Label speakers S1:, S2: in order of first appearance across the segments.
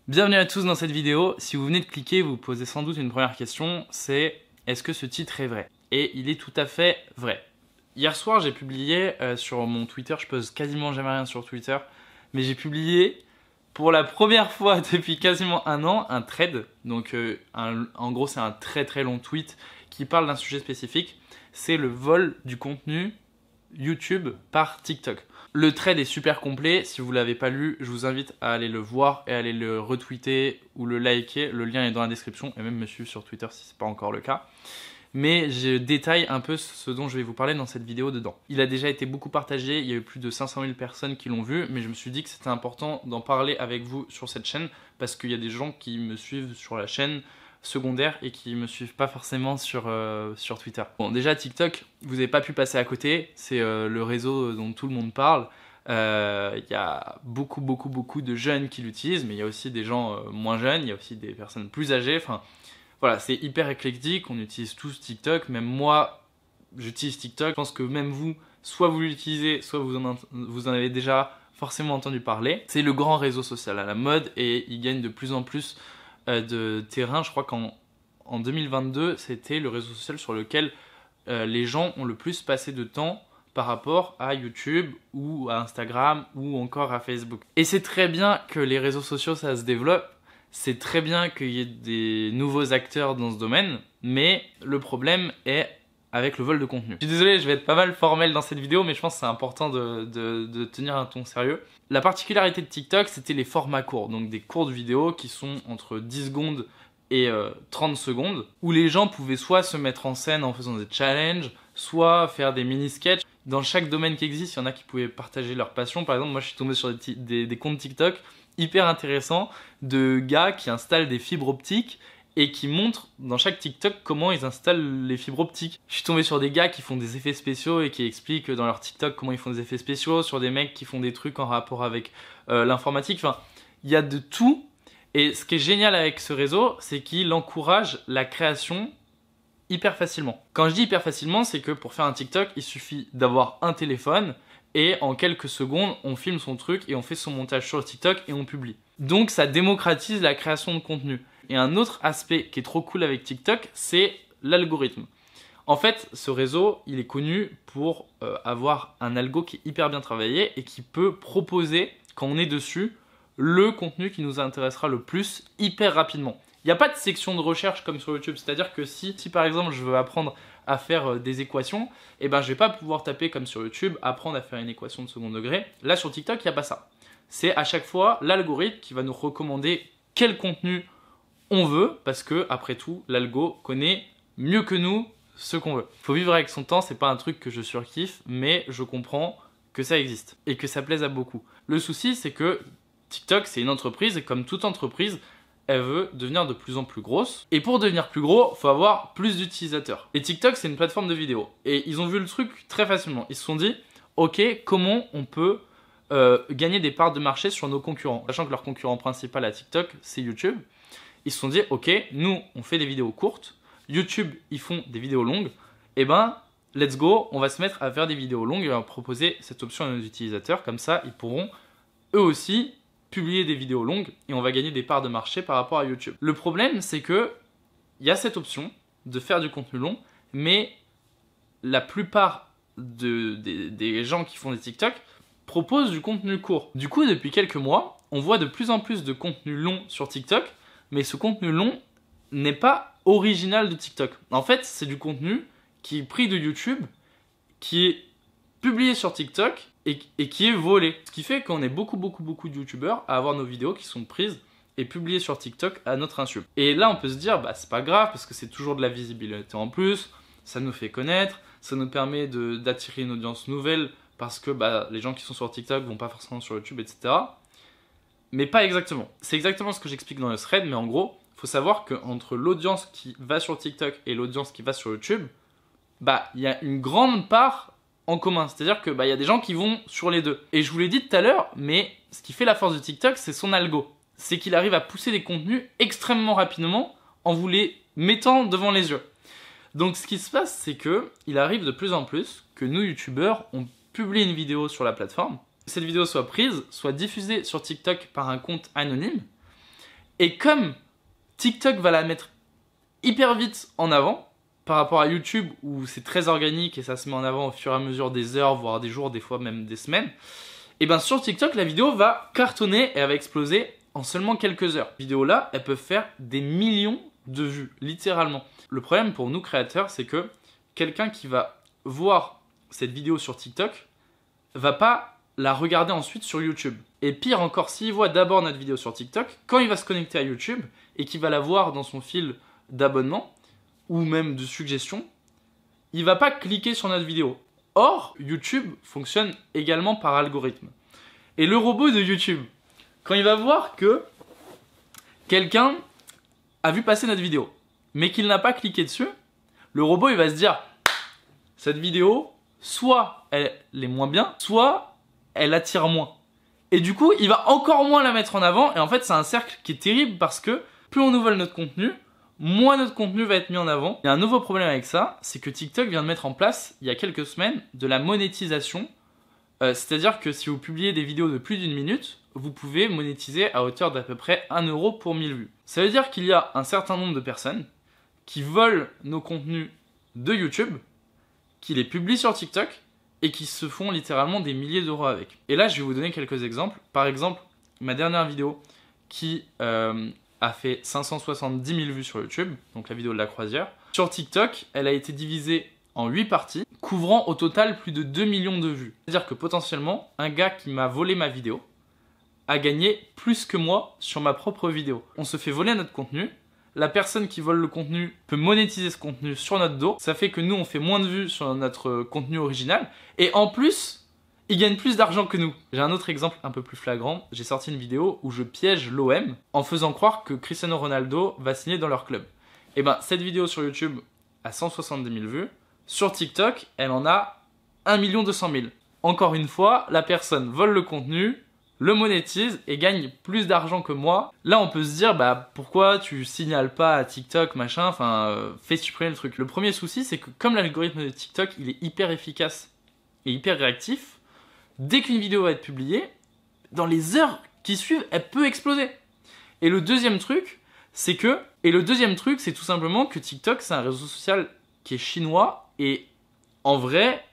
S1: Bienvenue à tous dans cette vidéo. Si vous venez de cliquer, vous vous posez sans doute une première question, c'est est-ce que ce titre est vrai? Et il est tout à fait vrai. Hier soir, j'ai publié sur mon Twitter, je poste quasiment jamais rien sur Twitter, mais j'ai publié pour la première fois depuis quasiment un an un thread. Donc en gros, c'est un très très long tweet qui parle d'un sujet spécifique. C'est le vol du contenu YouTube par TikTok. Le thread est super complet, si vous ne l'avez pas lu, je vous invite à aller le voir et à aller le retweeter ou le liker, le lien est dans la description et même me suivre sur Twitter si ce n'est pas encore le cas. Mais je détaille un peu ce dont je vais vous parler dans cette vidéo dedans. Il a déjà été beaucoup partagé, il y a eu plus de 500 000 personnes qui l'ont vu, mais je me suis dit que c'était important d'en parler avec vous sur cette chaîne parce qu'il y a des gens qui me suivent sur la chaîne secondaire et qui me suivent pas forcément sur Twitter. Bon, déjà TikTok, vous n'avez pas pu passer à côté, c'est le réseau dont tout le monde parle. Il y a beaucoup de jeunes qui l'utilisent, mais il y a aussi des gens moins jeunes, il y a aussi des personnes plus âgées. Enfin, voilà, c'est hyper éclectique, on utilise tous TikTok, même moi j'utilise TikTok. Je pense que même vous, soit vous l'utilisez, soit vous en avez déjà forcément entendu parler. C'est le grand réseau social à la mode et il gagne de plus en plus de terrain. Je crois qu'en 2022, c'était le réseau social sur lequel les gens ont le plus passé de temps par rapport à YouTube ou à Instagram ou encore à Facebook. Et c'est très bien que les réseaux sociaux, ça se développe. C'est très bien qu'il y ait des nouveaux acteurs dans ce domaine, mais le problème est avec le vol de contenu. Je suis désolé, je vais être pas mal formel dans cette vidéo, mais je pense que c'est important de tenir un ton sérieux. La particularité de TikTok, c'était les formats courts, donc des courtes vidéos qui sont entre 10 secondes et 30 secondes, où les gens pouvaient soit se mettre en scène en faisant des challenges, soit faire des mini-sketchs. Dans chaque domaine qui existe, il y en a qui pouvaient partager leur passion. Par exemple, moi je suis tombé sur des comptes TikTok hyper intéressants de gars qui installent des fibres optiques et qui montrent dans chaque TikTok comment ils installent les fibres optiques. Je suis tombé sur des gars qui font des effets spéciaux et qui expliquent dans leur TikTok comment ils font des effets spéciaux, sur des mecs qui font des trucs en rapport avec l'informatique. Enfin, il y a de tout. Et ce qui est génial avec ce réseau, c'est qu'il encourage la création hyper facilement. Quand je dis hyper facilement, c'est que pour faire un TikTok, il suffit d'avoir un téléphone et en quelques secondes, on filme son truc et on fait son montage sur le TikTok et on publie. Donc ça démocratise la création de contenu. Et un autre aspect qui est trop cool avec TikTok, c'est l'algorithme. En fait, ce réseau, il est connu pour avoir un algo qui est hyper bien travaillé et qui peut proposer, quand on est dessus, le contenu qui nous intéressera le plus hyper rapidement. Il n'y a pas de section de recherche comme sur YouTube, c'est-à-dire que si par exemple je veux apprendre à faire des équations, eh ben, je ne vais pas pouvoir taper comme sur YouTube, apprendre à faire une équation de second degré. Là sur TikTok, il n'y a pas ça. C'est à chaque fois l'algorithme qui va nous recommander quel contenu on veut, parce que après tout, l'algo connaît mieux que nous ce qu'on veut. Faut vivre avec son temps, c'est pas un truc que je surkiffe, mais je comprends que ça existe et que ça plaise à beaucoup. Le souci, c'est que TikTok, c'est une entreprise et comme toute entreprise, elle veut devenir de plus en plus grosse. Et pour devenir plus gros, il faut avoir plus d'utilisateurs. Et TikTok, c'est une plateforme de vidéo. Et ils ont vu le truc très facilement. Ils se sont dit, ok, comment on peut gagner des parts de marché sur nos concurrents, sachant que leur concurrent principal à TikTok, c'est YouTube. Ils se sont dit, ok, nous, on fait des vidéos courtes. YouTube, ils font des vidéos longues. Et ben, let's go, on va se mettre à faire des vidéos longues et on va proposer cette option à nos utilisateurs. Comme ça, ils pourront eux aussi publier des vidéos longues et on va gagner des parts de marché par rapport à YouTube. Le problème, c'est que il y a cette option de faire du contenu long, mais la plupart des gens qui font des TikTok proposent du contenu court. Du coup, depuis quelques mois, on voit de plus en plus de contenu long sur TikTok, mais ce contenu long n'est pas original de TikTok. En fait, c'est du contenu qui est pris de YouTube, qui est publié sur TikTok et qui est volé. Ce qui fait qu'on est beaucoup de youtubeurs à avoir nos vidéos qui sont prises et publiées sur TikTok à notre insu. Et là on peut se dire bah c'est pas grave parce que c'est toujours de la visibilité en plus, ça nous fait connaître, ça nous permet d'attirer une audience nouvelle parce que bah, les gens qui sont sur TikTok vont pas forcément sur YouTube, etc. Mais pas exactement. C'est exactement ce que j'explique dans le thread, mais en gros, il faut savoir qu'entre l'audience qui va sur TikTok et l'audience qui va sur YouTube, bah il y a une grande part en commun, c'est-à-dire que bah, y a des gens qui vont sur les deux. Et je vous l'ai dit tout à l'heure, mais ce qui fait la force de TikTok, c'est son algo. C'est qu'il arrive à pousser des contenus extrêmement rapidement en vous les mettant devant les yeux. Donc ce qui se passe, c'est que il arrive de plus en plus que nous, youtubeurs, on publie une vidéo sur la plateforme, cette vidéo soit prise, soit diffusée sur TikTok par un compte anonyme, Et comme TikTok va la mettre hyper vite en avant, par rapport à YouTube où c'est très organique et ça se met en avant au fur et à mesure des heures, voire des jours, des fois même des semaines, et bien sur TikTok, la vidéo va cartonner et elle va exploser en seulement quelques heures. Ces vidéos-là, elles peuvent faire des millions de vues, littéralement. Le problème pour nous créateurs, c'est que quelqu'un qui va voir cette vidéo sur TikTok va pas la regarder ensuite sur YouTube. Et pire encore, s'il voit d'abord notre vidéo sur TikTok, quand il va se connecter à YouTube et qu'il va la voir dans son fil d'abonnement ou même de suggestions, il va pas cliquer sur notre vidéo. Or, YouTube fonctionne également par algorithme. Et le robot de YouTube, quand il va voir que quelqu'un a vu passer notre vidéo, mais qu'il n'a pas cliqué dessus, le robot il va se dire cette vidéo, soit elle est moins bien, soit elle attire moins. Et du coup, il va encore moins la mettre en avant. Et en fait, c'est un cercle qui est terrible parce que plus on nous vole notre contenu, moins notre contenu va être mis en avant. Il y a un nouveau problème avec ça, c'est que TikTok vient de mettre en place, il y a quelques semaines, de la monétisation. C'est-à-dire que si vous publiez des vidéos de plus d'1 minute, vous pouvez monétiser à hauteur d'à peu près 1 euro pour 1000 vues. Ça veut dire qu'il y a un certain nombre de personnes qui volent nos contenus de YouTube, qui les publient sur TikTok et qui se font littéralement des milliers d'euros avec. Et là, je vais vous donner quelques exemples. Par exemple, ma dernière vidéo qui a fait 570 000 vues sur YouTube, donc la vidéo de la croisière. Sur TikTok, elle a été divisée en 8 parties, couvrant au total plus de 2 millions de vues. C'est-à-dire que potentiellement, un gars qui m'a volé ma vidéo a gagné plus que moi sur ma propre vidéo. On se fait voler notre contenu, la personne qui vole le contenu peut monétiser ce contenu sur notre dos, ça fait que nous on fait moins de vues sur notre contenu original, et en plus, il gagne plus d'argent que nous. J'ai un autre exemple un peu plus flagrant, j'ai sorti une vidéo où je piège l'OM en faisant croire que Cristiano Ronaldo va signer dans leur club. Et ben cette vidéo sur YouTube a 170 000 vues, sur TikTok elle en a 1 200 000. Encore une fois, la personne vole le contenu, le monétise et gagne plus d'argent que moi. Là, on peut se dire, bah pourquoi tu signales pas à TikTok, machin, fais supprimer le truc. Le premier souci, c'est que comme l'algorithme de TikTok, il est hyper efficace et hyper réactif, dès qu'une vidéo va être publiée, dans les heures qui suivent, elle peut exploser. Et le deuxième truc, c'est tout simplement que TikTok, c'est un réseau social qui est chinois et en vrai,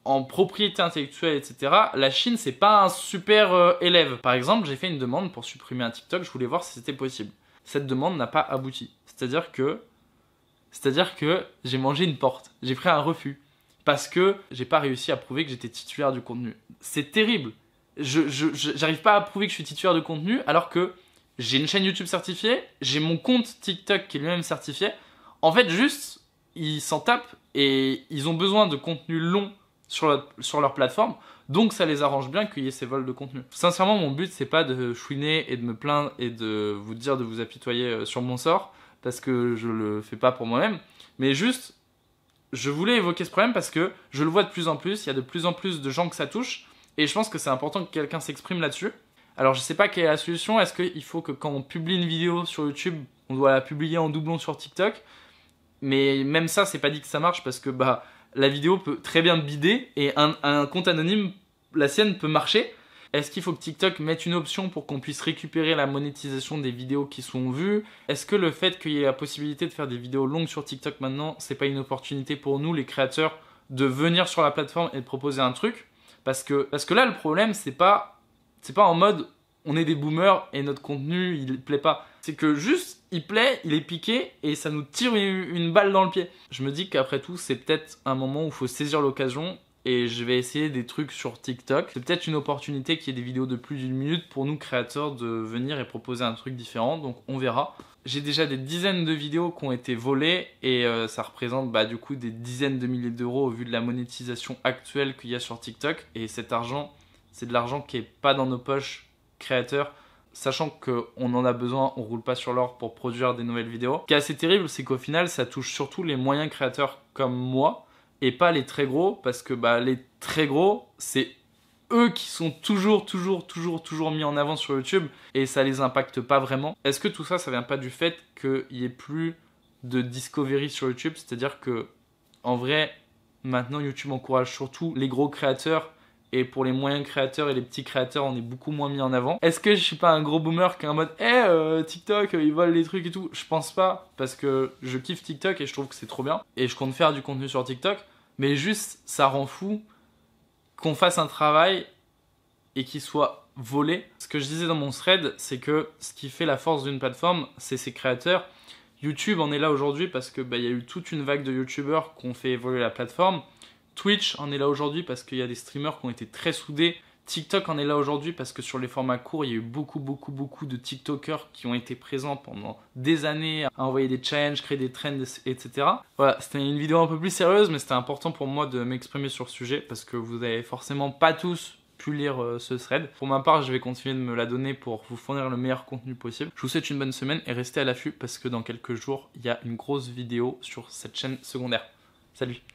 S1: en propriété intellectuelle, etc., la Chine, c'est pas un super élève. Par exemple, j'ai fait une demande pour supprimer un TikTok, je voulais voir si c'était possible. Cette demande n'a pas abouti. C'est-à-dire que j'ai mangé une porte, j'ai pris un refus, parce que j'ai pas réussi à prouver que j'étais titulaire du contenu. C'est terrible. J'arrive pas à prouver que je suis titulaire de contenu, alors que j'ai une chaîne YouTube certifiée, j'ai mon compte TikTok qui est lui-même certifié. En fait, juste, ils s'en tapent et ils ont besoin de contenu long sur leur plateforme, donc ça les arrange bien qu'il y ait ces vols de contenu. Sincèrement, mon but, c'est pas de chouiner et de me plaindre et de vous dire de vous apitoyer sur mon sort, parce que je le fais pas pour moi-même, mais juste, je voulais évoquer ce problème parce que je le vois de plus en plus, il y a de plus en plus de gens que ça touche, et je pense que c'est important que quelqu'un s'exprime là-dessus. Alors je sais pas quelle est la solution, est-ce qu'il faut que quand on publie une vidéo sur YouTube, on doit la publier en doublon sur TikTok? Mais même ça, c'est pas dit que ça marche parce que la vidéo peut très bien bider et un compte anonyme, la sienne, peut marcher. Est-ce qu'il faut que TikTok mette une option pour qu'on puisse récupérer la monétisation des vidéos qui sont vues? Est-ce que le fait qu'il y ait la possibilité de faire des vidéos longues sur TikTok maintenant, c'est pas une opportunité pour nous, les créateurs, de venir sur la plateforme et de proposer un truc? Parce que là, le problème, c'est pas en mode on est des boomers et notre contenu, il plaît pas. C'est que juste, il plaît, il est piqué et ça nous tire une balle dans le pied. Je me dis qu'après tout, c'est peut-être un moment où il faut saisir l'occasion et je vais essayer des trucs sur TikTok. C'est peut-être une opportunité qu'il y ait des vidéos de plus d'1 minute pour nous, créateurs, de venir et proposer un truc différent. Donc, on verra. J'ai déjà des dizaines de vidéos qui ont été volées et ça représente du coup des dizaines de milliers d'euros au vu de la monétisation actuelle qu'il y a sur TikTok. Et cet argent, c'est de l'argent qui n'est pas dans nos poches créateurs, sachant qu'on en a besoin, on roule pas sur l'or pour produire des nouvelles vidéos. Ce qui est assez terrible, c'est qu'au final, ça touche surtout les moyens créateurs comme moi, et pas les très gros, parce que les très gros, c'est eux qui sont toujours mis en avant sur YouTube, et ça les impacte pas vraiment. Est-ce que tout ça, ça vient pas du fait qu'il y ait plus de discovery sur YouTube? C'est-à-dire que, en vrai, maintenant, YouTube encourage surtout les gros créateurs et pour les moyens créateurs et les petits créateurs, on est beaucoup moins mis en avant. Est-ce que je suis pas un gros boomer qui est en mode TikTok, ils volent les trucs et tout? Je pense pas, parce que je kiffe TikTok et je trouve que c'est trop bien. Et je compte faire du contenu sur TikTok, mais juste, ça rend fou qu'on fasse un travail et qu'il soit volé. Ce que je disais dans mon thread, c'est que ce qui fait la force d'une plateforme, c'est ses créateurs. YouTube en est là aujourd'hui parce que y a eu toute une vague de YouTubeurs qui ont fait évoluer la plateforme. Twitch en est là aujourd'hui parce qu'il y a des streamers qui ont été très soudés. TikTok en est là aujourd'hui parce que sur les formats courts, il y a eu beaucoup de TikTokers qui ont été présents pendant des années à envoyer des challenges, créer des trends, etc. Voilà, c'était une vidéo un peu plus sérieuse, mais c'était important pour moi de m'exprimer sur ce sujet parce que vous n'avez forcément pas tous pu lire ce thread. Pour ma part, je vais continuer de me la donner pour vous fournir le meilleur contenu possible. Je vous souhaite une bonne semaine et restez à l'affût parce que dans quelques jours, il y a une grosse vidéo sur cette chaîne secondaire. Salut!